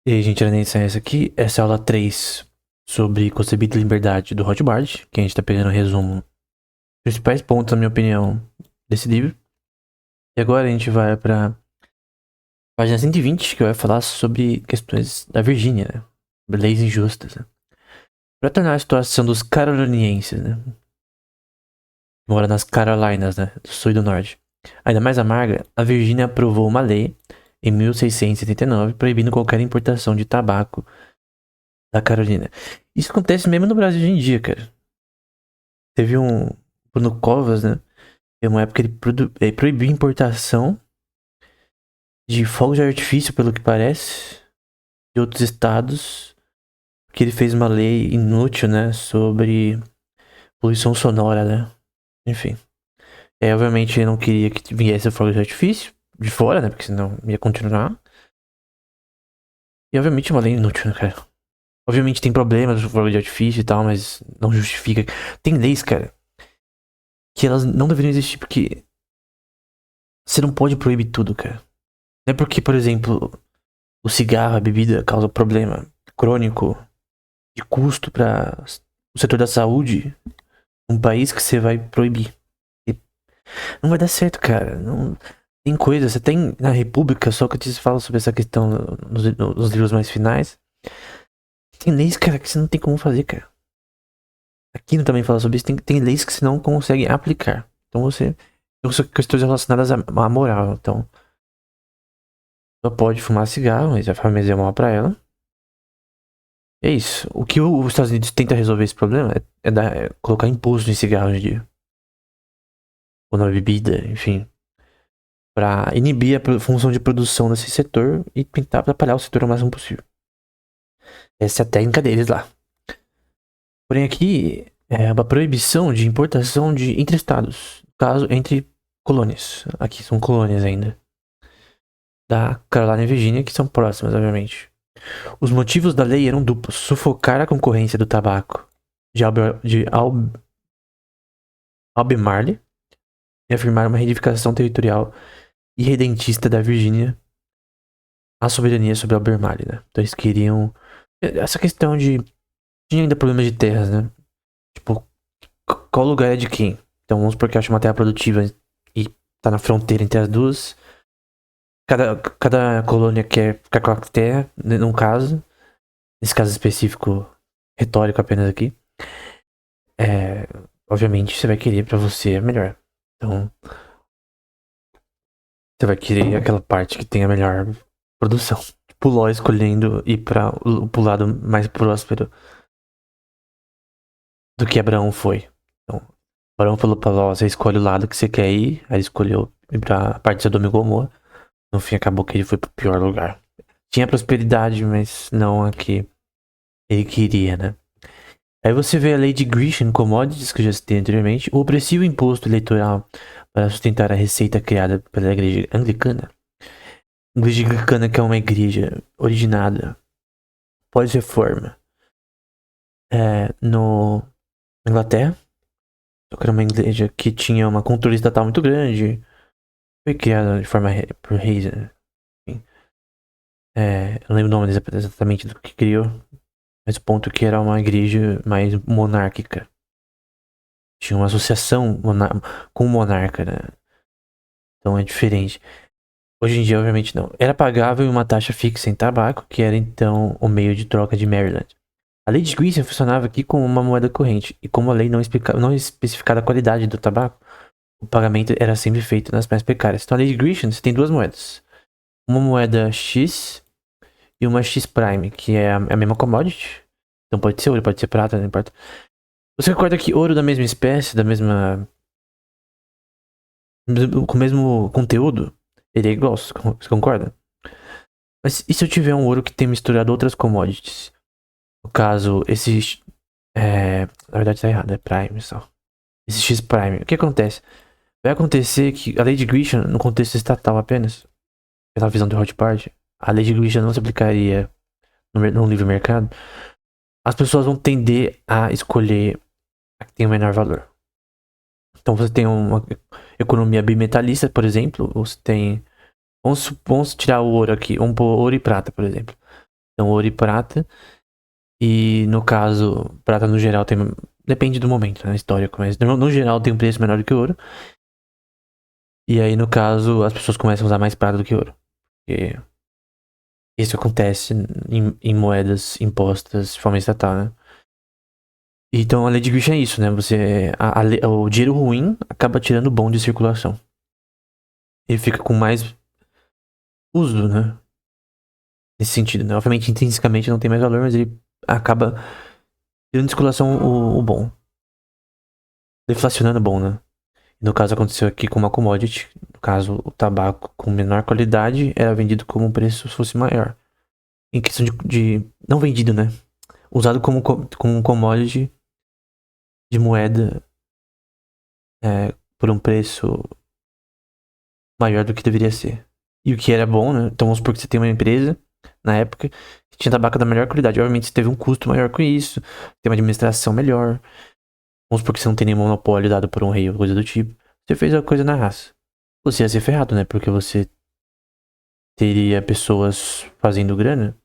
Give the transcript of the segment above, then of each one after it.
E aí, gente, era nem essa aqui. Essa é a aula 3 sobre conceito de liberdade do Rothbard, que a gente tá pegando o resumo. Principais pontos, na minha opinião, desse livro. E agora a gente vai pra página 120, que vai falar sobre questões da Virgínia, né? Leis injustas, né? Pra tornar a situação dos carolinienses, né? Que mora nas Carolinas, né? Do sul e do norte. Ainda mais amarga, a Virgínia aprovou uma lei em 1679 proibindo qualquer importação de tabaco da Carolina. Isso acontece mesmo no Brasil hoje em dia, cara. Teve um Bruno Covas, né? Tem uma época que ele proibiu a importação de fogos de artifício, pelo que parece, de outros estados, que ele fez uma lei inútil, né? Sobre poluição sonora, né? Enfim. Obviamente ele não queria que viesse fogos de artifício de fora, né? Porque senão ia continuar. E obviamente é uma lei inútil, né, cara? Obviamente tem problemas com fogos de artifício e tal, mas não justifica. Tem leis, cara, que elas não deveriam existir porque você não pode proibir tudo, cara. Não é porque, por exemplo, o cigarro, a bebida causa problema crônico de custo para o setor da saúde, um país que você vai proibir. E não vai dar certo, cara. Não, tem coisa, você tem na República, Sócrates fala sobre essa questão nos livros mais finais. Tem leis, cara, que você não tem como fazer, cara. Aquino também fala sobre isso, tem leis que você não consegue aplicar. Então são questões relacionadas à moral. Então, só pode fumar cigarro, mas a família é mal pra ela. É isso. O que os Estados Unidos tenta resolver esse problema é colocar imposto em cigarro hoje em dia. Ou na bebida, enfim. Pra inibir a função de produção desse setor e tentar atrapalhar o setor o máximo possível. Essa é a técnica deles lá. Porém aqui é uma proibição de importação de entre estados. No caso, entre colônias. Aqui são colônias ainda. Da Carolina e Virgínia, que são próximas, obviamente. Os motivos da lei eram duplos: sufocar a concorrência do tabaco de Albemarle e afirmar uma reivindicação territorial irredentista da Virgínia à soberania sobre Albemarle, né? Então eles queriam essa questão de tinha ainda problemas de terras, né? Tipo, qual lugar é de quem? Então vamos supor que acha uma terra produtiva e tá na fronteira entre as duas. Cada colônia quer ficar com a terra, num caso, nesse caso específico, retórico apenas aqui. Obviamente você vai querer pra você a melhor. Então, você vai querer aquela parte que tem a melhor produção. Tipo, Ló escolhendo ir pro lado mais próspero do que Abraão foi. Então, Abraão falou pra Ló, você escolhe o lado que você quer ir. Aí ele escolheu ir pra parte de Sodoma e Gomorra. No fim, acabou que ele foi pro pior lugar. Tinha prosperidade, mas não a que ele queria, né? Aí você vê a lei de Grecian Commodities, que eu já citei anteriormente, o opressivo imposto eleitoral para sustentar a receita criada pela igreja anglicana. A igreja anglicana, que é uma igreja originada pós-reforma no Inglaterra, só que era uma igreja que tinha uma controle estatal muito grande, foi criada de forma por reis, né? Enfim. Eu não lembro o nome exatamente do que criou, mas o ponto é que era uma igreja mais monárquica. Tinha uma associação com o monarca, né? Então é diferente. Hoje em dia, obviamente, não. Era pagável uma taxa fixa em tabaco, que era então o meio de troca de Maryland. A lei de Grecian funcionava aqui como uma moeda corrente, e como a lei não especificava a qualidade do tabaco, o pagamento era sempre feito nas mais precárias. Então a lei de Grecian, você tem duas moedas. Uma moeda X e uma X Prime, que é a mesma commodity. Então pode ser ouro, pode ser prata, não importa. Você concorda que ouro da mesma espécie, com o mesmo conteúdo, ele é igual, você concorda? Mas e se eu tiver um ouro que tem misturado outras commodities? No caso, esse. Na verdade tá errado, é Prime só. Esse X Prime. O que acontece? Vai acontecer que a lei de Grecian, no contexto estatal apenas, pela visão do Rothbard, a lei de Grecian não se aplicaria no livre mercado. As pessoas vão tender a escolher a que tem o menor valor. Então você tem uma economia bimetalista, por exemplo, você tem. Vamos tirar o ouro aqui, vamos pôr ouro e prata, por exemplo. Então, ouro e prata. E no caso, prata no geral tem. Depende do momento, né? Histórico, mas no geral tem um preço menor do que ouro. E aí, no caso, as pessoas começam a usar mais prata do que ouro. Porque isso acontece em moedas impostas de forma estatal, né? Então a lei de Grisham é isso, né? O dinheiro ruim acaba tirando o bom de circulação. Ele fica com mais uso, né? Nesse sentido, né? Obviamente, intrinsecamente não tem mais valor, mas ele acaba tirando de circulação o bom. Deflacionando o bom, né? No caso, aconteceu aqui com uma commodity. No caso, o tabaco com menor qualidade era vendido como um preço fosse maior. Em questão não vendido, né? Usado como um commodity de moeda por um preço maior do que deveria ser. E o que era bom, né? Então vamos supor que você tem uma empresa, na época, que tinha tabaco da melhor qualidade. Obviamente você teve um custo maior com isso, tem uma administração melhor. Vamos supor que você não tem nenhum monopólio dado por um rei ou coisa do tipo. Você fez a coisa na raça. Você ia ser ferrado, né? Porque você teria pessoas fazendo grana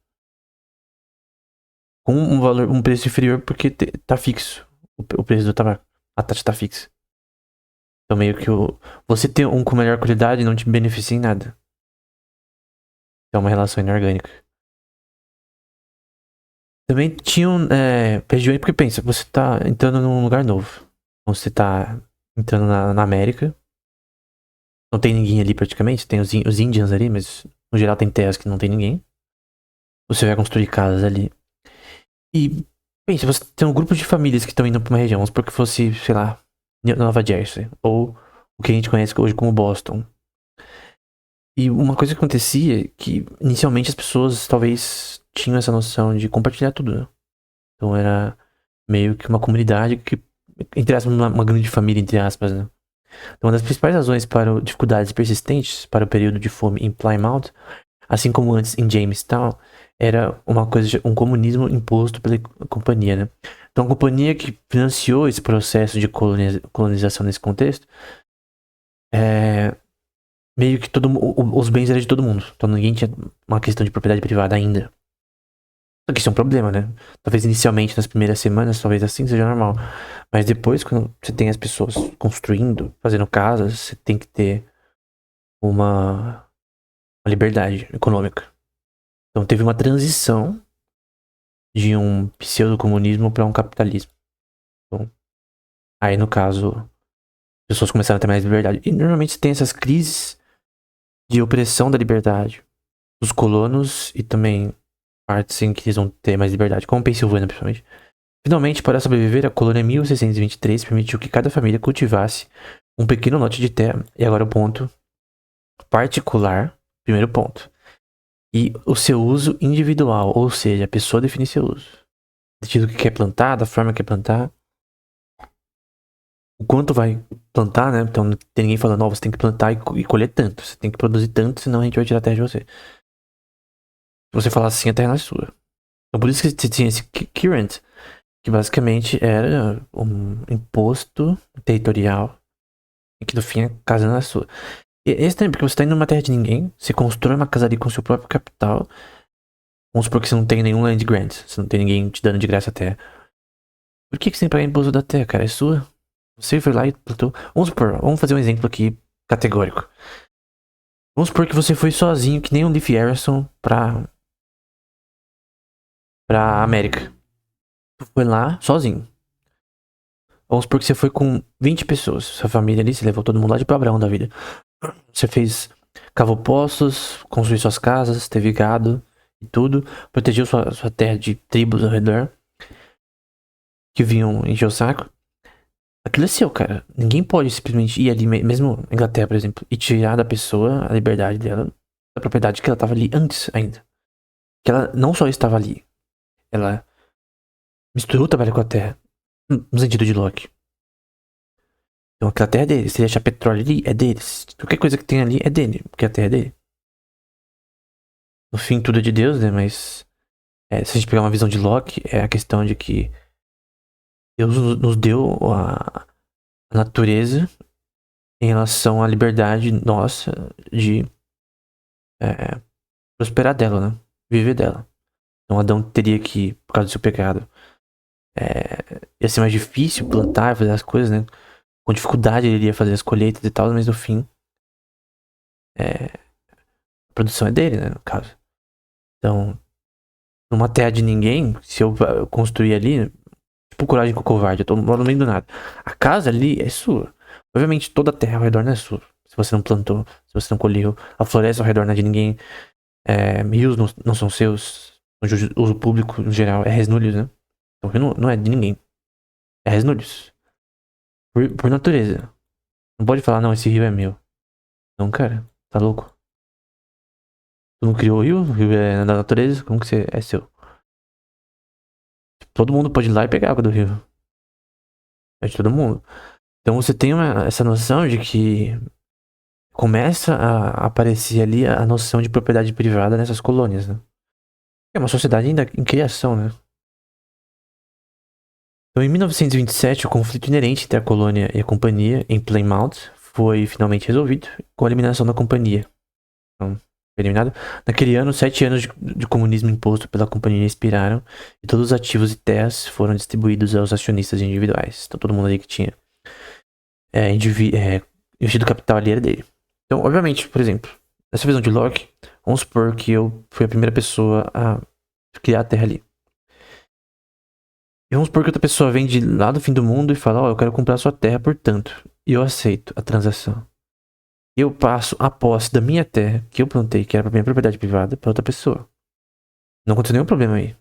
com um preço inferior porque tá fixo o preço do tabaco. A taxa tá fixa. Então meio que você ter um com melhor qualidade não te beneficia em nada. É uma relação inorgânica. Também tinham regiões, porque pensa, você tá entrando num lugar novo. Então você tá entrando na América. Não tem ninguém ali praticamente. Tem os Indians ali, mas no geral tem terras que não tem ninguém. Você vai construir casas ali. E pensa, você tem um grupo de famílias que estão indo pra uma região. Vamos supor que fosse, sei lá, Nova Jersey. Ou o que a gente conhece hoje como Boston. E uma coisa que acontecia é que inicialmente as pessoas talvez tinham essa noção de compartilhar tudo, né? Então era meio que uma comunidade que, entre aspas, uma grande família, entre aspas, né? Então, uma das principais razões para dificuldades persistentes para o período de fome em Plymouth, assim como antes em Jamestown, era um comunismo imposto pela companhia, né? Então a companhia que financiou esse processo de colonização nesse contexto, meio que os bens eram de todo mundo. Então ninguém tinha uma questão de propriedade privada ainda. Só que isso é um problema, né? Talvez inicialmente, nas primeiras semanas, talvez assim seja normal. Mas depois, quando você tem as pessoas construindo, fazendo casas, você tem que ter uma liberdade econômica. Então teve uma transição de um pseudo-comunismo para um capitalismo. Então, aí no caso, as pessoas começaram a ter mais liberdade. E normalmente você tem essas crises de opressão da liberdade dos colonos e também partes em que eles vão ter mais liberdade, como Pensilvânia, principalmente. Finalmente, para sobreviver, a colônia 1623 permitiu que cada família cultivasse um pequeno lote de terra. E agora o ponto particular, primeiro ponto. E o seu uso individual, ou seja, a pessoa define seu uso. Do que quer plantar, da forma que quer plantar. O quanto vai plantar, né? Então não tem ninguém falando, você tem que plantar e colher tanto. Você tem que produzir tanto, senão a gente vai tirar a terra de você. Se você falar assim, a terra não é sua. Então por isso que você tinha esse current, que basicamente era um imposto territorial e que no fim a casa não é sua. E é estranho, porque você tá indo numa terra de ninguém, você constrói uma casa ali com seu próprio capital. Vamos supor que você não tem nenhum land grant, você não tem ninguém te dando de graça a terra. Por que você tem que pagar imposto da terra, cara? É sua. Você foi lá e plantou. Vamos supor, vamos fazer um exemplo aqui categórico. Vamos supor que você foi sozinho, que nem o Leif Erikson, pra América. Tu foi lá sozinho. Vamos supor que você foi com 20 pessoas. Sua família ali, você levou todo mundo lá de Abraão da vida. Você cavou poços, construiu suas casas, teve gado e tudo. Protegeu sua terra de tribos ao redor que vinham encher o saco. Aquilo é seu, cara. Ninguém pode simplesmente ir ali, mesmo na Inglaterra, por exemplo, e tirar da pessoa a liberdade dela, da propriedade que ela tava ali antes ainda. Que ela não só estava ali, ela misturou o trabalho com a terra, no sentido de Locke. Então aquela terra é dele. Se ele achar petróleo ali, é deles. Qualquer coisa que tem ali é dele, porque a terra é dele. No fim, tudo é de Deus, né? Mas se a gente pegar uma visão de Locke, é a questão de que Deus nos deu a natureza em relação à liberdade nossa de prosperar dela, né? Viver dela. Então Adão teria que, por causa do seu pecado, ia ser mais difícil plantar, fazer as coisas, né? Com dificuldade ele iria fazer as colheitas e tal, mas no fim, a produção é dele, né? No caso. Então, numa terra de ninguém, se eu construir ali, tipo coragem com o covarde, eu tô no meio do nada. A casa ali é sua. Obviamente toda a terra ao redor não é sua. Se você não plantou, se você não colheu, a floresta ao redor não é de ninguém. Rios não são seus. O uso público, no geral, é resnúlios, né? Então o rio não é de ninguém. É resnúlios. Por natureza. Não pode falar, não, esse rio é meu. Não, cara. Tá louco? Tu não criou o rio é da natureza, como que você é seu? Todo mundo pode ir lá e pegar a água do rio. É de todo mundo. Então você tem essa noção de que começa a aparecer ali a noção de propriedade privada nessas colônias, né? É uma sociedade ainda em criação, né? Então, em 1927, o conflito inerente entre a colônia e a companhia em Plymouth foi finalmente resolvido com a eliminação da companhia. Então, foi eliminado. Naquele ano, 7 anos de comunismo imposto pela companhia expiraram e todos os ativos e terras foram distribuídos aos acionistas individuais. Então, todo mundo ali que tinha investido capital ali era dele. Então, obviamente, por exemplo, nessa visão de Locke, vamos supor que eu fui a primeira pessoa a criar a Terra ali. E vamos supor que outra pessoa vem de lá do fim do mundo e fala, eu quero comprar sua terra por tanto. E eu aceito a transação. Eu passo a posse da minha terra, que eu plantei, que era pra minha propriedade privada, pra outra pessoa. Não aconteceu nenhum problema aí.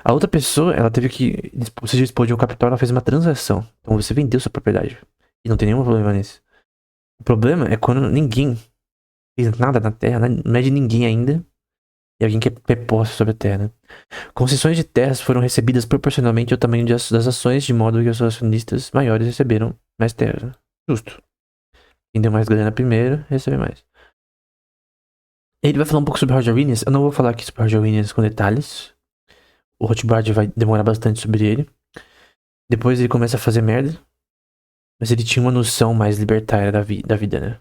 A outra pessoa, ela teve que se dispor de um capital, ela fez uma transação. Então você vendeu sua propriedade. E não tem nenhum problema nisso. O problema é quando ninguém fez nada na terra, não é de ninguém ainda, e alguém quer ter posse sobre a terra, né? Concessões de terras foram recebidas proporcionalmente ao tamanho das ações, de modo que os acionistas maiores receberam mais terras. Né? Justo. Quem deu mais grana primeiro, recebe mais. Ele vai falar um pouco sobre Roger Williams. Eu não vou falar aqui sobre Roger Williams com detalhes. O Rothbard vai demorar bastante sobre ele. Depois ele começa a fazer merda. Mas ele tinha uma noção mais libertária da vida, né?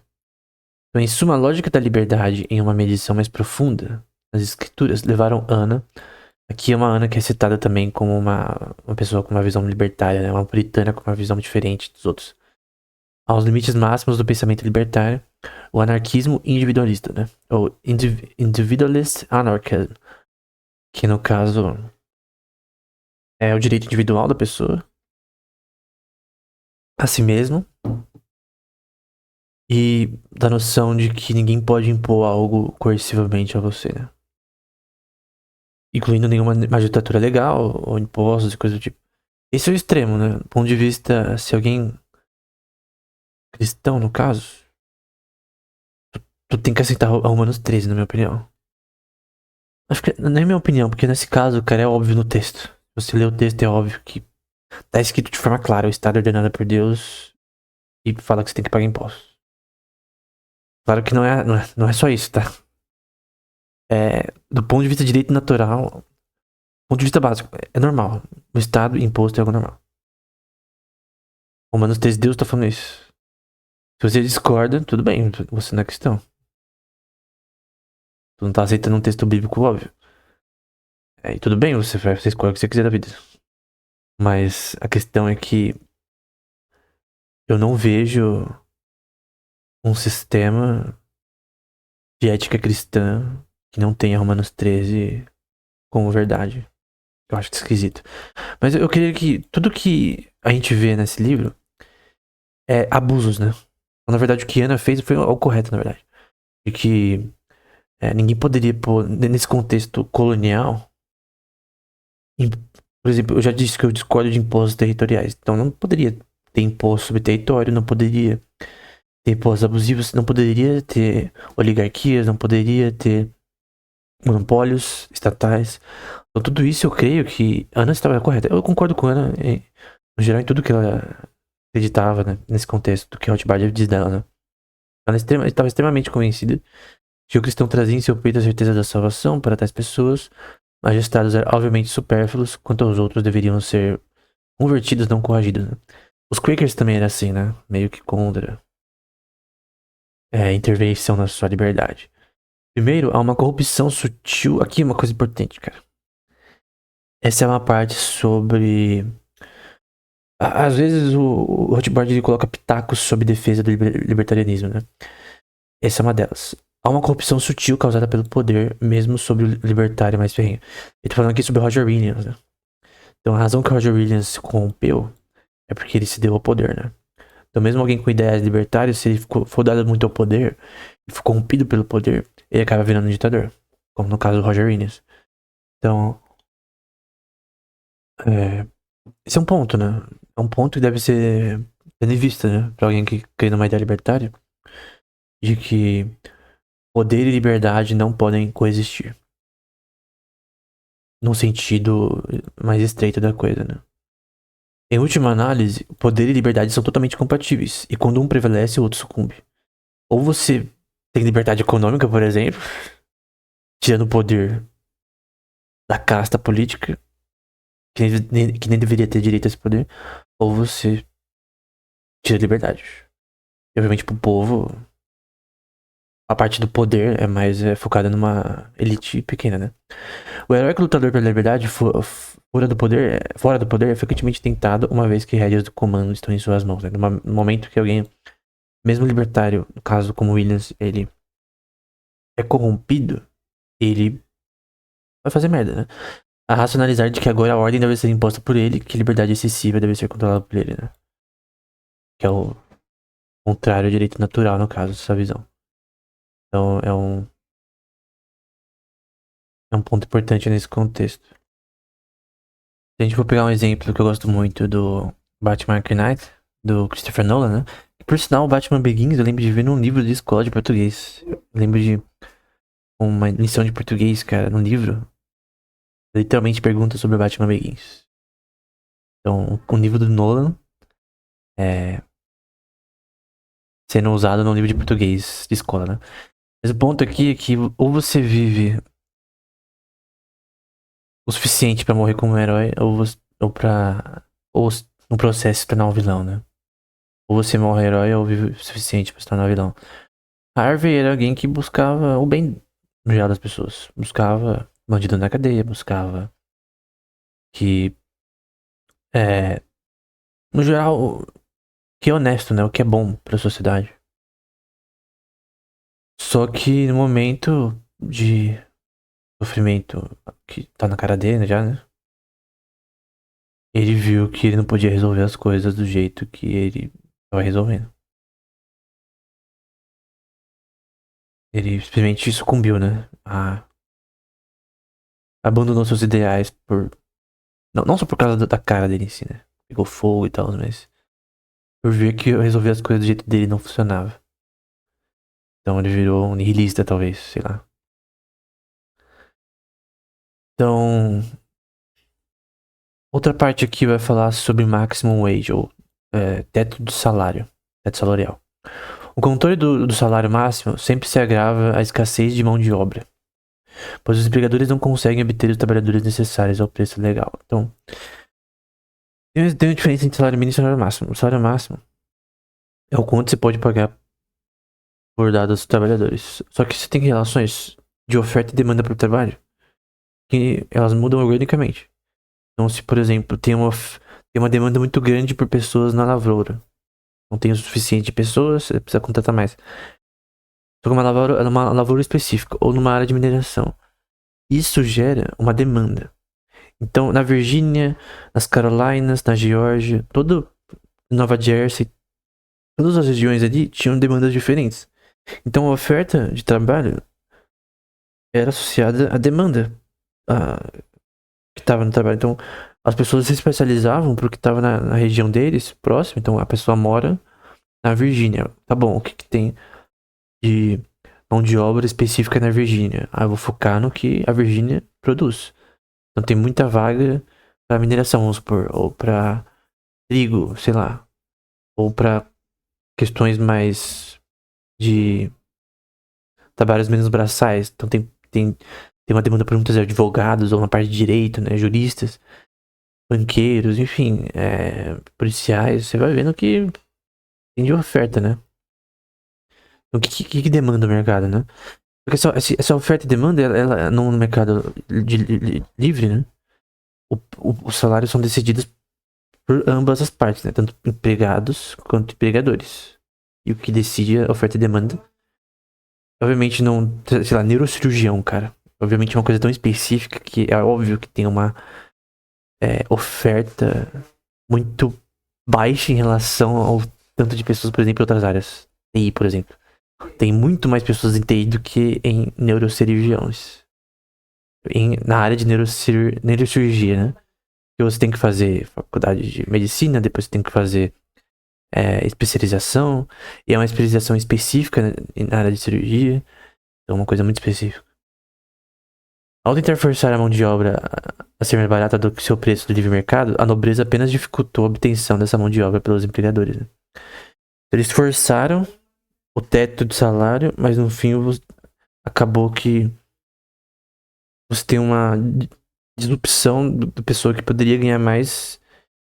Então, em suma, a lógica da liberdade em uma medição mais profunda, as escrituras levaram Ana. Aqui é uma Ana que é citada também como uma pessoa com uma visão libertária, né? Uma puritana com uma visão diferente dos outros. Aos limites máximos do pensamento libertário, o anarquismo individualista, né? Ou individualist anarchism, que no caso é o direito individual da pessoa a si mesmo e da noção de que ninguém pode impor algo coercivamente a você, né? Incluindo nenhuma magistratura legal ou impostos e coisas do tipo. Esse é o extremo, né? Do ponto de vista, se alguém cristão, no caso, tu tem que aceitar a Romanos 13, na minha opinião. Acho que não é minha opinião, porque nesse caso, cara, é óbvio no texto. Se você lê o texto, é óbvio que tá escrito de forma clara, o Estado é ordenado por Deus e fala que você tem que pagar impostos. Claro que não é só isso, tá? Do ponto de vista de direito natural, do ponto de vista básico, é normal. O Estado, imposto é algo normal. Romanos 13, Deus tá falando isso. Se você discorda, tudo bem, você não é cristão. Tu não tá aceitando um texto bíblico óbvio. E tudo bem, você escolhe o que você quiser da vida. Mas a questão é que eu não vejo um sistema de ética cristã que não tenha Romanos 13 como verdade. Eu acho esquisito. Mas eu queria que tudo que a gente vê nesse livro é abusos, né? Na verdade, o que Ana fez foi o correto, na verdade. E que ninguém poderia pôr, nesse contexto colonial. Por exemplo, eu já disse que eu discordo de impostos territoriais. Então não poderia ter imposto sobre território, não poderia ter impostos abusivos, não poderia ter oligarquias, não poderia ter monopólios estatais. Então tudo isso eu creio que Ana estava correta. Eu concordo com Ana, no geral, em tudo que ela acreditava, né, nesse contexto do que Rothbard diz dela, né? Ela estava extremamente convencida que o cristão trazia em seu peito a certeza da salvação para tais pessoas, mas estados eram obviamente supérfluos, quanto aos outros deveriam ser convertidos, não corrigidos. Né? Os Quakers também eram assim, né? Meio que contra intervenção na sua liberdade. Primeiro, há uma corrupção sutil. Aqui é uma coisa importante, cara. essa é uma parte sobre... Às vezes o Rothbard ele coloca pitacos sobre defesa do libertarianismo, né? Essa é uma delas. Há uma corrupção sutil causada pelo poder, mesmo sobre o libertário mais ferrenho. Ele tá falando aqui sobre o Roger Williams, né? Então a razão que o Roger Williams se corrompeu é porque ele se deu ao poder, né? Então mesmo alguém com ideias libertárias, se ele for dado muito ao poder, e for corrompido pelo poder, ele acaba virando um ditador. Como no caso do Roger Williams. Então, esse é um ponto, né? É um ponto que deve ser tendo em vista, né? Pra alguém que crê numa ideia libertária, de que poder e liberdade não podem coexistir. Num sentido mais estreito da coisa, né? Em última análise, poder e liberdade são totalmente compatíveis, e quando um prevalece, o outro sucumbe. Ou você tem liberdade econômica, por exemplo, tirando o poder da casta política, que nem deveria ter direito a esse poder, ou você tira a liberdade. E, obviamente, pro povo, a parte do poder é mais focada numa elite pequena, né? O heróico lutador pela liberdade, fora do poder, é frequentemente tentado uma vez que rédeas do comando estão em suas mãos. Né? No momento que alguém, mesmo libertário, no caso como Williams, ele é corrompido, ele vai fazer merda, né? A racionalizar de que agora a ordem deve ser imposta por ele, que a liberdade excessiva deve ser controlada por ele, né? Que é o contrário ao direito natural, no caso, dessa visão. Então é um ponto importante nesse contexto. Se a gente for pegar um exemplo que eu gosto muito do Batman Arkham Knight, do Christopher Nolan, né? E por sinal, o Batman Begins eu lembro de ver num livro de escola de português. Eu lembro de uma lição de português, cara, num livro. Literalmente pergunta sobre o Batman Begins. Então, o livro do Nolan é sendo usado num livro de português de escola, né? Mas o ponto aqui é que ou você vive o suficiente pra morrer como um herói, ou no processo se tornar um vilão, né? Ou você morre herói ou vive o suficiente pra se tornar vilão. Harvey era alguém que buscava o bem no geral das pessoas. Buscava bandido na cadeia, buscava que, no geral, o que é honesto, né? O que é bom pra sociedade. Só que no momento de sofrimento que tá na cara dele já, né? Ele viu que ele não podia resolver as coisas do jeito que ele tava resolvendo. Ele simplesmente sucumbiu, né? Abandonou seus ideais por. Não só por causa da cara dele em si, né? Pegou fogo e tal, mas por ver que eu resolver as coisas do jeito dele não funcionava. Então ele virou um nihilista, talvez, sei lá. Então, outra parte aqui vai falar sobre maximum wage, ou teto do salário, teto salarial. O controle do salário máximo sempre se agrava à escassez de mão de obra, pois os empregadores não conseguem obter os trabalhadores necessários ao preço legal. Então, tem uma diferença entre salário mínimo e salário máximo. O salário máximo é o quanto você pode pagar por dados trabalhadores. Só que você tem relações de oferta e demanda por trabalho que elas mudam organicamente. Então, se por exemplo tem uma demanda muito grande por pessoas na lavoura, não tem o suficiente de pessoas, você precisa contratar mais. Só que uma lavoura específica ou numa área de mineração, isso gera uma demanda. Então, na Virgínia, nas Carolinas, na Geórgia, todo Nova Jersey, todas as regiões ali tinham demandas diferentes. Então, a oferta de trabalho era associada à demanda que estava no trabalho. Então, as pessoas se especializavam pro que estava na região deles, próximo. Então, a pessoa mora na Virgínia. Tá bom, o que tem de mão de obra específica na Virgínia? Ah, eu vou focar no que a Virgínia produz. Então, tem muita vaga para mineração, vamos supor, ou para trigo, sei lá, ou para questões mais de trabalhos menos braçais. Então, tem uma demanda por muitos advogados, ou na parte de direito, né, juristas, banqueiros, enfim, policiais. Você vai vendo que tem de oferta, né? O que demanda o mercado, né? Porque essa oferta e demanda, ela no mercado livre, né? os salários são decididos por ambas as partes, né? Tanto empregados quanto empregadores. E o que decide a oferta e demanda. Obviamente não, sei lá, neurocirurgião, cara. Obviamente é uma coisa tão específica que é óbvio que tem uma oferta muito baixa em relação ao tanto de pessoas, por exemplo, em outras áreas. TI, por exemplo. Tem muito mais pessoas em TI do que em neurocirurgiões. Na área de neurocirurgia, né? Que você tem que fazer faculdade de medicina, depois você tem que fazer especialização. E é uma especialização específica, né, na área de cirurgia. Então é uma coisa muito específica. Ao tentar forçar a mão de obra a ser mais barata do que seu preço do livre mercado, a nobreza apenas dificultou a obtenção dessa mão de obra pelos empregadores. Né? Eles forçaram o teto de salário, mas no fim acabou que você tem uma disrupção da pessoa que poderia ganhar mais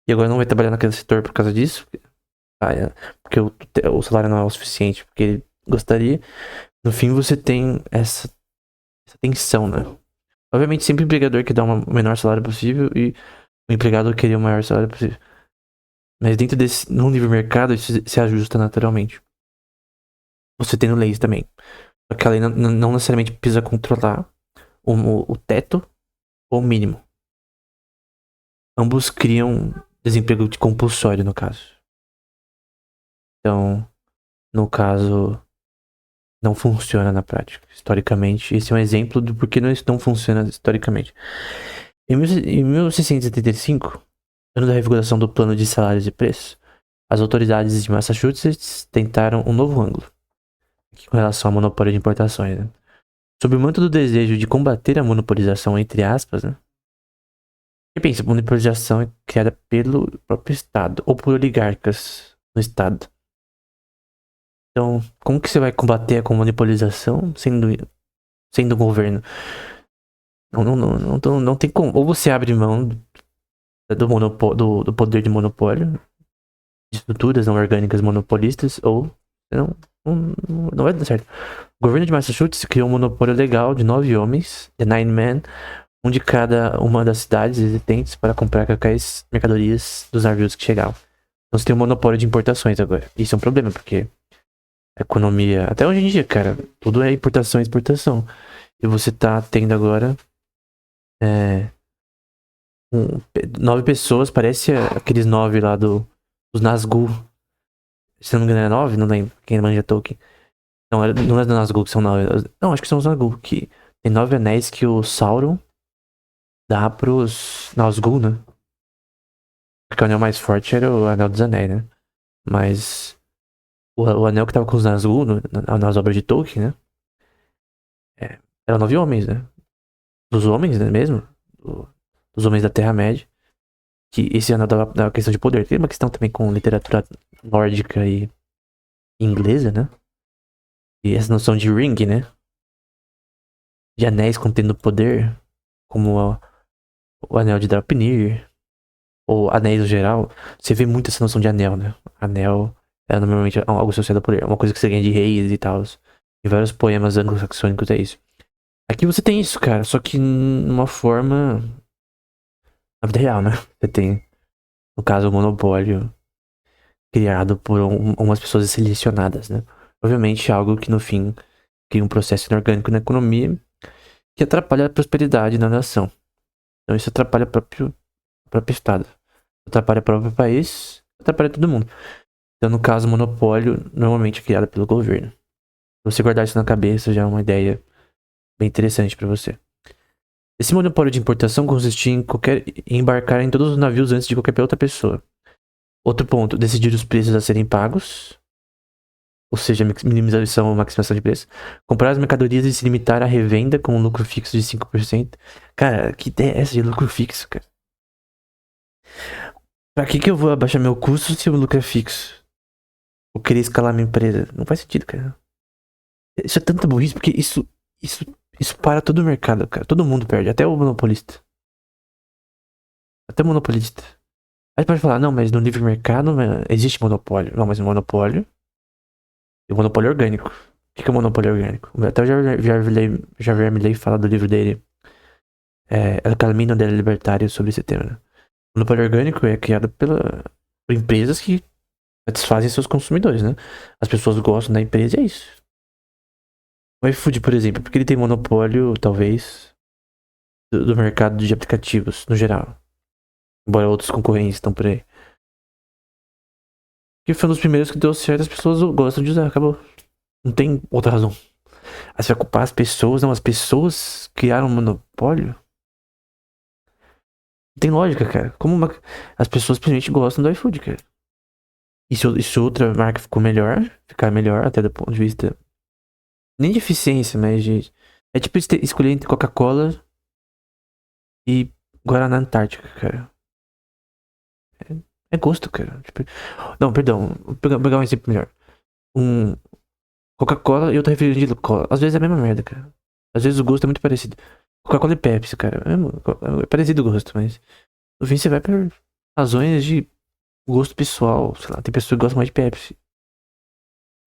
e agora não vai trabalhar naquele setor por causa disso, porque o salário não é o suficiente porque ele gostaria. No fim você tem essa tensão, né? Obviamente sempre o empregador quer dar o menor salário possível e o empregado queria o maior salário possível. Mas dentro num livre mercado, isso se ajusta naturalmente. Você tendo leis também. Só que a lei não necessariamente precisa controlar o teto ou o mínimo. Ambos criam desemprego de compulsório, no caso. Então, no caso, não funciona na prática. Historicamente, esse é um exemplo do porquê não funciona historicamente. Em 1675, ano da revogulação do plano de salários e preços, as autoridades de Massachusetts tentaram um novo ângulo aqui com relação ao monopólio de importações. Né? Sob o manto do desejo de combater a monopolização, entre aspas, né? E pensa, a monopolização é criada pelo próprio Estado ou por oligarcas no Estado. Então, como que você vai combater a monopolização sendo governo? Não tem como. Ou você abre mão do poder de monopólio, de estruturas não orgânicas monopolistas, ou não vai dar certo. O governo de Massachusetts criou um monopólio legal de 9 homens, The Nine Men, um de cada uma das cidades existentes para comprar quaisquer mercadorias dos navios que chegavam. Então você tem um monopólio de importações agora. Isso é um problema, porque a economia, até hoje em dia, cara, tudo é importação e exportação. E você tá tendo agora 9 pessoas, parece aqueles 9 lá dos Nazgûl. Se não me engano é 9, não lembro, quem manja Tolkien. Não é do Nazgûl que são 9. Não, acho que são os Nazgûl, que tem 9 anéis que o Sauron dá pros Nazgûl, né? Porque o anel mais forte era o Anel dos Anéis, né? Mas o anel que tava com os Nazgûl nas obras de Tolkien, né? Eram 9 homens, né? Dos homens, né, mesmo? Dos homens da Terra-média. Que esse anel dava questão de poder. Tem uma questão também com literatura nórdica e inglesa, né? E essa noção de ring, né? De anéis contendo poder, como o anel de Draupnir, ou anéis no geral. Você vê muito essa noção de anel, né? Anel é normalmente algo associado ao poder. É uma coisa que você ganha de reis e tal. Em vários poemas anglo-saxônicos é isso. Aqui você tem isso, cara, só que numa forma. Na vida real, né? Você tem, no caso, o monopólio criado por umas pessoas selecionadas, né? Obviamente, algo que no fim cria um processo inorgânico na economia que atrapalha a prosperidade da nação. Então, isso atrapalha o próprio Estado, atrapalha o próprio país, atrapalha todo mundo. Então, no caso, o monopólio normalmente é criado pelo governo. Se você guardar isso na cabeça, já é uma ideia bem interessante para você. Esse monopólio de importação consistia em embarcar em todos os navios antes de qualquer outra pessoa. Outro ponto, decidir os preços a serem pagos, ou seja, minimização ou maximização de preço. Comprar as mercadorias e se limitar à revenda com um lucro fixo de 5%. Cara, que ideia é essa de lucro fixo, cara? Pra que eu vou abaixar meu custo se o lucro é fixo? Eu querer escalar minha empresa. Não faz sentido, cara. Isso é tanta burrice, porque isso para todo o mercado, cara. Todo mundo perde, até o monopolista. Até o monopolista. Aí pode falar, não, mas no livre mercado existe monopólio. Não, mas o monopólio é o monopólio orgânico. O que é o monopólio orgânico? Até o Javier Milei fala do livro dele, El Camino del Libertário sobre esse tema, né? O monopólio orgânico é criado por empresas que satisfazem seus consumidores, né? As pessoas gostam da empresa e é isso. O iFood, por exemplo, porque ele tem monopólio, talvez, do mercado de aplicativos, no geral. Embora outros concorrentes estão por aí. Que foi um dos primeiros que deu certo, as pessoas gostam de usar, acabou. Não tem outra razão. Aí você vai culpar as pessoas, não, as pessoas criaram um monopólio? Não tem lógica, cara. As pessoas simplesmente gostam do iFood, cara. E se outra marca ficar melhor, até do ponto de vista. Nem de eficiência, mas de. É tipo escolher entre Coca-Cola e Guaraná Antártica, cara. É gosto, cara. Tipo, não, perdão. Vou pegar um exemplo melhor. Um Coca-Cola e outro refrigerante de cola. Às vezes é a mesma merda, cara. Às vezes o gosto é muito parecido. Coca-Cola e Pepsi, cara. É parecido o gosto, mas. No fim você vai por razões de gosto pessoal. Sei lá, tem pessoas que gostam mais de Pepsi.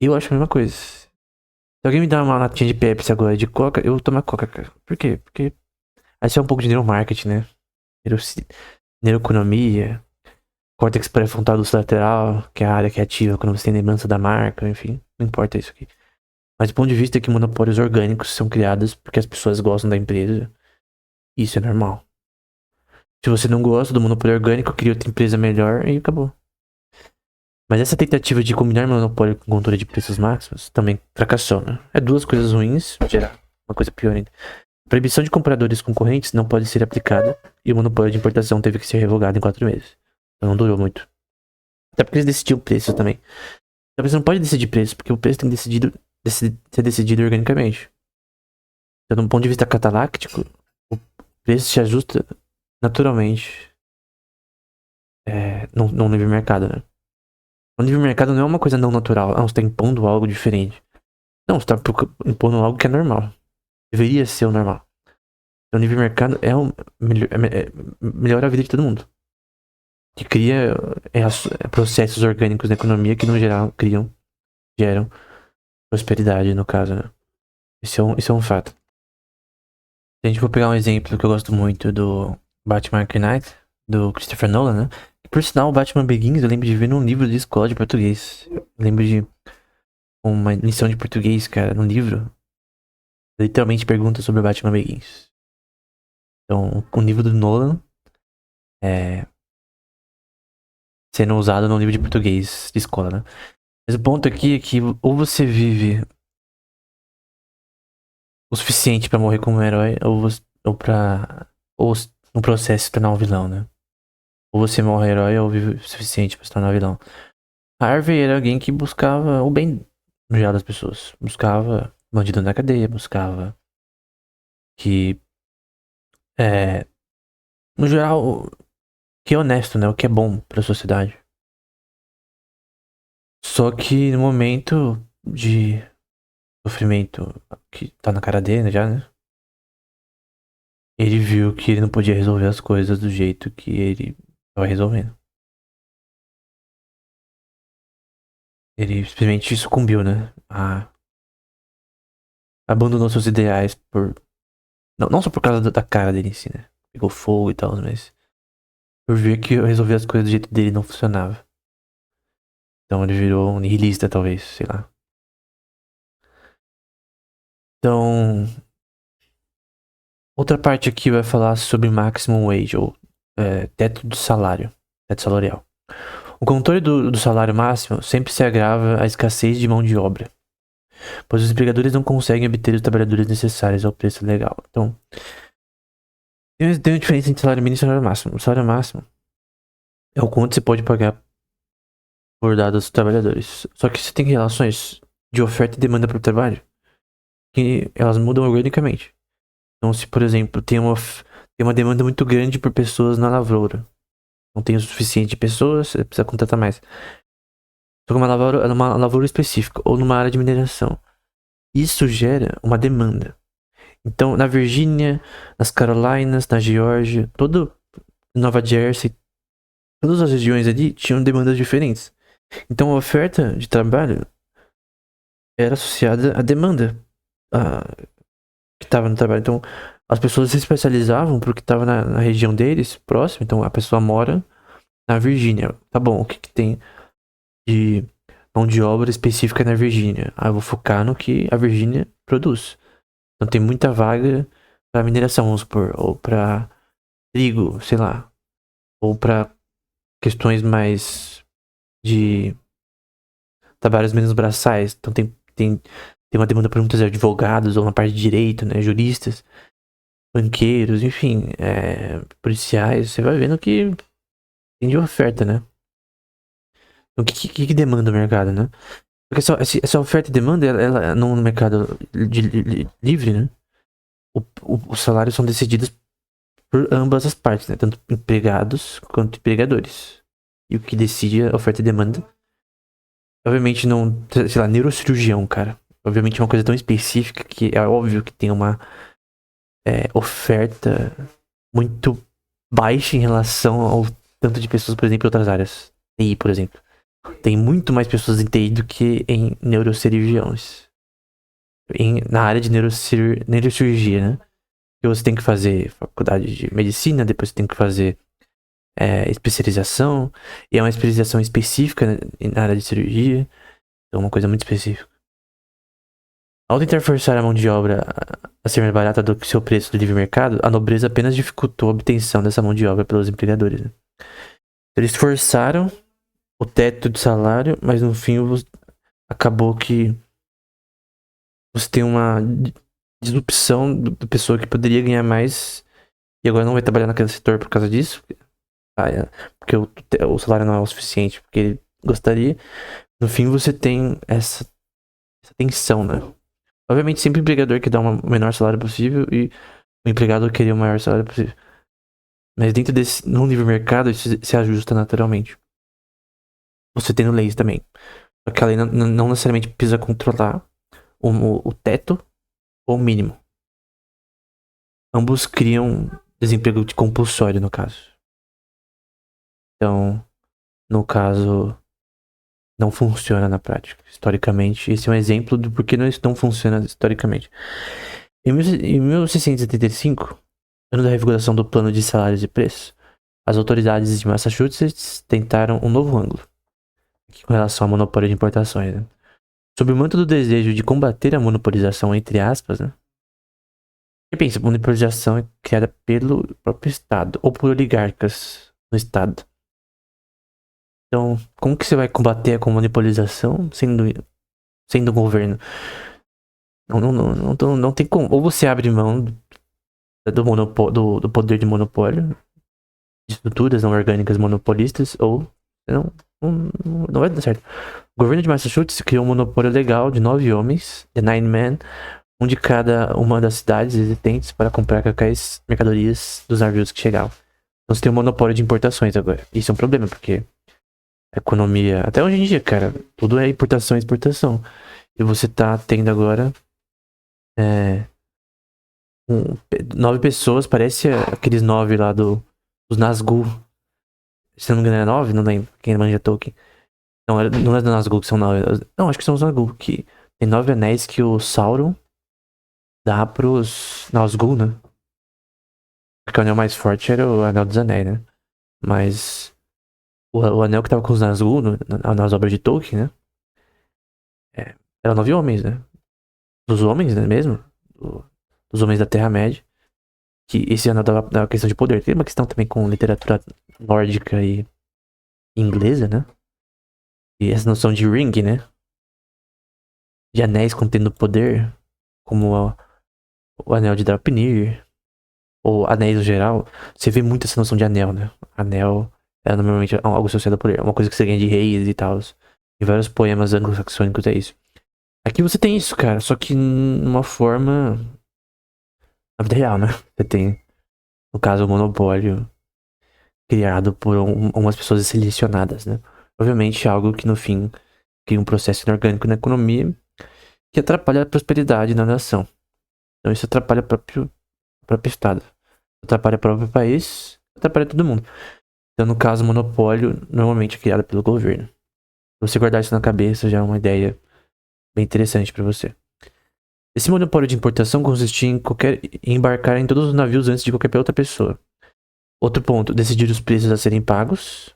Eu acho a mesma coisa. Se alguém me dá uma latinha de Pepsi agora de Coca, eu vou tomar Coca, cara. Por quê? Porque aí isso é um pouco de neuromarketing, né? Neuroeconomia, córtex pré-frontal lateral, que é a área que é ativa quando você tem lembrança da marca, enfim. Não importa isso aqui. Mas do ponto de vista que monopólios orgânicos são criados porque as pessoas gostam da empresa, isso é normal. Se você não gosta do monopólio orgânico, cria outra empresa melhor e acabou. Mas essa tentativa de combinar monopólio com controle de preços máximos também fracassou, né? É duas coisas ruins, gerar uma coisa pior ainda. A proibição de compradores concorrentes não pode ser aplicada e o monopólio de importação teve que ser revogado em 4 meses. Então não durou muito. Até porque eles decidiam o preço também. Então você não pode decidir preço, porque o preço tem que ser decidido organicamente. Então, do ponto de vista cataláctico, o preço se ajusta naturalmente no livre mercado, né? O livre mercado não é uma coisa não natural. Ah, você está impondo algo diferente. Não, você está impondo algo que é normal. Deveria ser o normal. Então, o livre mercado melhora a vida de todo mundo. Que cria processos orgânicos na economia que, no geral, geram prosperidade, no caso, né? Isso é um fato. Se a gente for pegar um exemplo que eu gosto muito do Batman Arkham Knight, do Christopher Nolan, né? E, por sinal, o Batman Begins eu lembro de ver num livro de escola de português. Eu lembro de uma lição de português, cara, num livro. Literalmente pergunta sobre o Batman Begins. Então, o livro do Nolan sendo usado no livro de português de escola, né? Mas o ponto aqui é que ou você vive o suficiente pra morrer como um herói, ou no processo se tornar um vilão, né? Ou você morre herói ou vive o suficiente pra se tornar vilão. Harvey era alguém que buscava o bem no geral das pessoas. Buscava bandido na cadeia, buscava que, no geral, o que é honesto, né? O que é bom pra sociedade. Só que no momento de sofrimento que tá na cara dele já, né? Ele viu que ele não podia resolver as coisas do jeito que ele tava resolvendo. Ele simplesmente sucumbiu, né? Abandonou seus ideais por. Não só por causa da cara dele em si, né? Pegou fogo e tal, mas. Por ver que resolver as coisas do jeito dele não funcionava. Então ele virou um nihilista, talvez, sei lá. Então. Outra parte aqui vai falar sobre maximum wage, ou teto do salário. Teto salarial. O controle do salário máximo sempre se agrava à escassez de mão de obra, pois os empregadores não conseguem obter os trabalhadores necessários ao preço legal. Então, tem uma diferença entre salário mínimo e salário máximo. O salário máximo é o quanto você pode pagar por dados trabalhadores. Só que você tem relações de oferta e demanda para o trabalho que elas mudam organicamente. Então, se por exemplo tem uma demanda muito grande por pessoas na lavoura, não tem o suficiente de pessoas, você precisa contratar mais. Só que uma lavoura específica ou numa área de mineração. Isso gera uma demanda. Então, na Virgínia, nas Carolinas, na Geórgia, Nova Jersey, todas as regiões ali tinham demandas diferentes. Então, a oferta de trabalho era associada à demanda que estava no trabalho. Então, as pessoas se especializavam porque tava na região deles, próximo. Então a pessoa mora na Virgínia. Tá bom, o que que tem de mão de obra específica na Virgínia? Ah, eu vou focar no que a Virgínia produz. Então tem muita vaga pra mineração, vamos supor, ou pra trigo, sei lá, ou pra questões mais de trabalhos menos braçais. Então tem uma demanda por muitos advogados, ou na parte de direito, né, juristas, banqueiros, enfim, policiais. Você vai vendo que tem de oferta, né? Então, o que demanda o mercado, né? Porque essa oferta e demanda, ela no mercado livre, né? Os salários são decididos por ambas as partes, né? Tanto empregados quanto empregadores. E o que decide a oferta e demanda, obviamente não, sei lá, neurocirurgião, cara. Obviamente é uma coisa tão específica que é óbvio que tem uma oferta muito baixa em relação ao tanto de pessoas, por exemplo, em outras áreas. TI, por exemplo. Tem muito mais pessoas em TI do que em neurocirurgiões. Na área de neurocirurgia, né? Que você tem que fazer faculdade de medicina, depois você tem que fazer especialização. E é uma especialização específica, né, na área de cirurgia. Então, uma coisa muito específica. Ao tentar forçar a mão de obra a ser mais barata do que seu preço do livre mercado, a nobreza apenas dificultou a obtenção dessa mão de obra pelos empregadores, né? Eles forçaram o teto de salário, mas no fim acabou que você tem uma disrupção da pessoa que poderia ganhar mais e agora não vai trabalhar naquele setor por causa disso, porque o salário não é o suficiente porque ele gostaria. No fim você tem essa tensão, né? Obviamente sempre o empregador quer dar o menor salário possível e o empregado queria o maior salário possível. Mas dentro num livre mercado isso se ajusta naturalmente. Você tendo leis também. Só que a lei não necessariamente precisa controlar o teto ou o mínimo. Ambos criam desemprego compulsório, no caso. Então, no caso, não funciona na prática. Historicamente, esse é um exemplo do porquê isso não funciona historicamente. Em 1675, ano da revigoração do plano de salários e preços, as autoridades de Massachusetts tentaram um novo ângulo com relação ao monopólio de importações, né? Sob o manto do desejo de combater a monopolização, entre aspas, né? Você pensa, monopolização é criada pelo próprio Estado ou por oligarcas no Estado. Então, como que você vai combater a monopolização sendo governo? Não tem como. Ou você abre mão do poder de monopólio, de estruturas não orgânicas monopolistas, ou não vai dar certo. O governo de Massachusetts criou um monopólio legal de 9 homens, The Nine Men, um de cada uma das cidades existentes para comprar quaisquer mercadorias dos navios que chegavam. Então você tem um monopólio de importações agora. Isso é um problema, porque a economia, até hoje em dia, cara, tudo é importação e exportação. E você tá tendo agora 9 pessoas, parece aqueles 9 lá dos Nazgûl. Se não me engano é 9, não lembro, quem manja Tolkien. Não é dos Nazgûl que são 9. Não, acho que são os Nazgûl, que tem 9 anéis que o Sauron dá pros Nazgûl, né? Porque o anel mais forte era o Anel dos Anéis, né? Mas o anel que tava com os Nazgûl nas obras de Tolkien, né? Eram 9 homens, né? Dos homens, né, mesmo? Dos homens da Terra-média. Que esse anel dava questão de poder. Tem uma questão também com literatura nórdica e inglesa, né? E essa noção de ring, né? De anéis contendo poder, como o anel de Draupnir, ou anéis no geral. Você vê muito essa noção de anel, né? Anel é normalmente algo associado ao poder. Uma coisa que você ganha de reis e tal. Em vários poemas anglo-saxônicos é isso. Aqui você tem isso, cara, só que numa forma na vida real, né? Você tem, no caso, o monopólio criado por umas pessoas selecionadas, né? Obviamente algo que no fim cria um processo inorgânico na economia que atrapalha a prosperidade na nação. Então isso atrapalha o próprio Estado, atrapalha o próprio país, atrapalha todo mundo. Então no caso o monopólio normalmente é criado pelo governo. Se você guardar isso na cabeça já é uma ideia bem interessante pra você. Esse monopólio de importação consistia em embarcar em todos os navios antes de qualquer outra pessoa. Outro ponto, decidir os preços a serem pagos,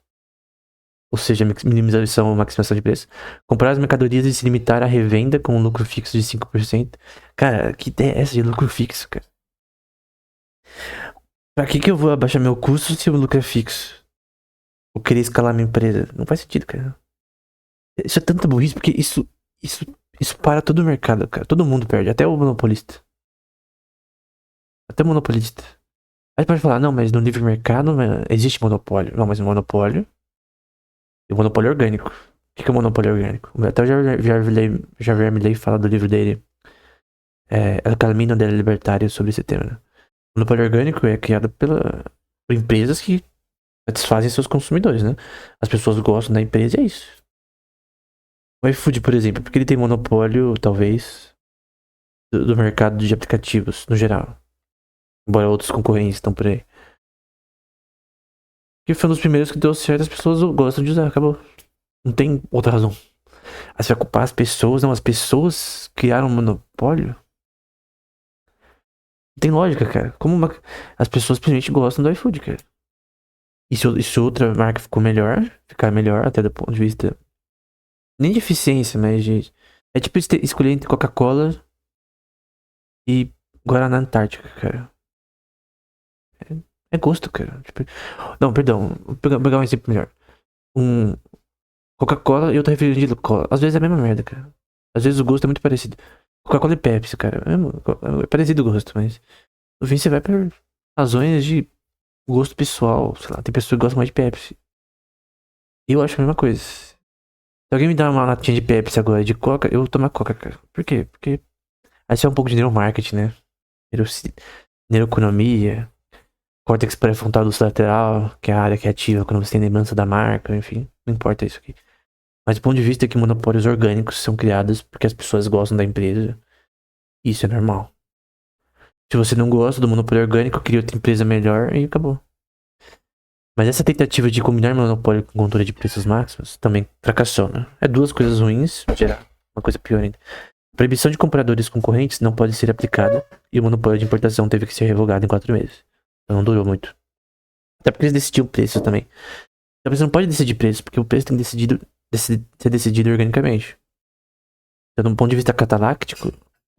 ou seja, minimização ou maximização de preço. Comprar as mercadorias e se limitar à revenda com um lucro fixo de 5%. Cara, que ideia é essa de lucro fixo, cara? Pra que eu vou abaixar meu custo se o lucro é fixo? Ou querer escalar minha empresa? Não faz sentido, cara. Isso é tanta burrice, porque isso para todo o mercado, cara. Todo mundo perde, até o monopolista. Até o monopolista. Aí pode falar, não, mas no livre mercado existe monopólio. Não, mas o monopólio é o monopólio orgânico. O que é o monopólio orgânico? Até o Javier Milei fala do livro dele, El Camino del Libertario, sobre esse tema, né? O monopólio orgânico é criado por empresas que satisfazem seus consumidores, né? As pessoas gostam da empresa e é isso. O iFood, por exemplo, porque ele tem monopólio, talvez, do mercado de aplicativos, no geral. Embora outros concorrentes estão por aí. Que foi um dos primeiros que deu certo, as pessoas gostam de usar, acabou. Não tem outra razão. Aí você vai culpar as pessoas, não, as pessoas criaram um monopólio? Não tem lógica, cara. As pessoas simplesmente gostam do iFood, cara. E se outra marca ficar melhor, até do ponto de vista. Nem de eficiência, mas de. É tipo escolher entre Coca-Cola e Guaraná Antártica, cara. É gosto, cara. Tipo, não, perdão. Vou pegar um exemplo melhor. Um Coca-Cola e outra refrigerante de cola. Às vezes é a mesma merda, cara. Às vezes o gosto é muito parecido. Coca-Cola e Pepsi, cara. É parecido o gosto, mas. No fim você vai por razões de gosto pessoal. Sei lá, tem pessoas que gostam mais de Pepsi. Eu acho a mesma coisa. Se alguém me dá uma latinha de Pepsi agora de Coca, eu vou tomar Coca, cara. Por quê? Porque aí isso é um pouco de neuromarketing, né? Neuroeconomia. Córtex pré-frontal do lateral, que é a área que é ativa quando você tem lembrança da marca, enfim. Não importa isso aqui. Mas do ponto de vista que monopólios orgânicos são criados porque as pessoas gostam da empresa, isso é normal. Se você não gosta do monopólio orgânico, cria outra empresa melhor e acabou. Mas essa tentativa de combinar monopólio com controle de preços máximos também fracassou, né? É duas coisas ruins, gerar uma coisa pior ainda. A proibição de compradores concorrentes não pode ser aplicada e o monopólio de importação teve que ser revogado em 4 meses. Então não durou muito. Até porque eles decidiam o preço também. Então você não pode decidir preço, porque o preço tem que ser decidido organicamente. Então, do ponto de vista cataláctico,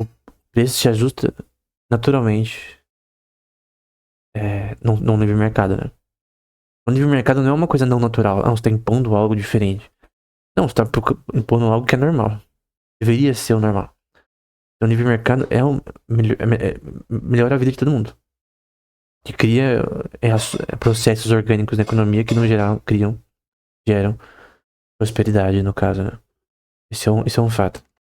o preço se ajusta naturalmente no livre mercado, né? O livre mercado não é uma coisa não natural. Você tá impondo algo diferente. Não, você tá impondo algo que é normal. Deveria ser o normal. Então, o livre mercado melhora a vida de todo mundo. Que cria processos orgânicos na economia que, no geral, geram prosperidade, no caso, né? Isso é um fato.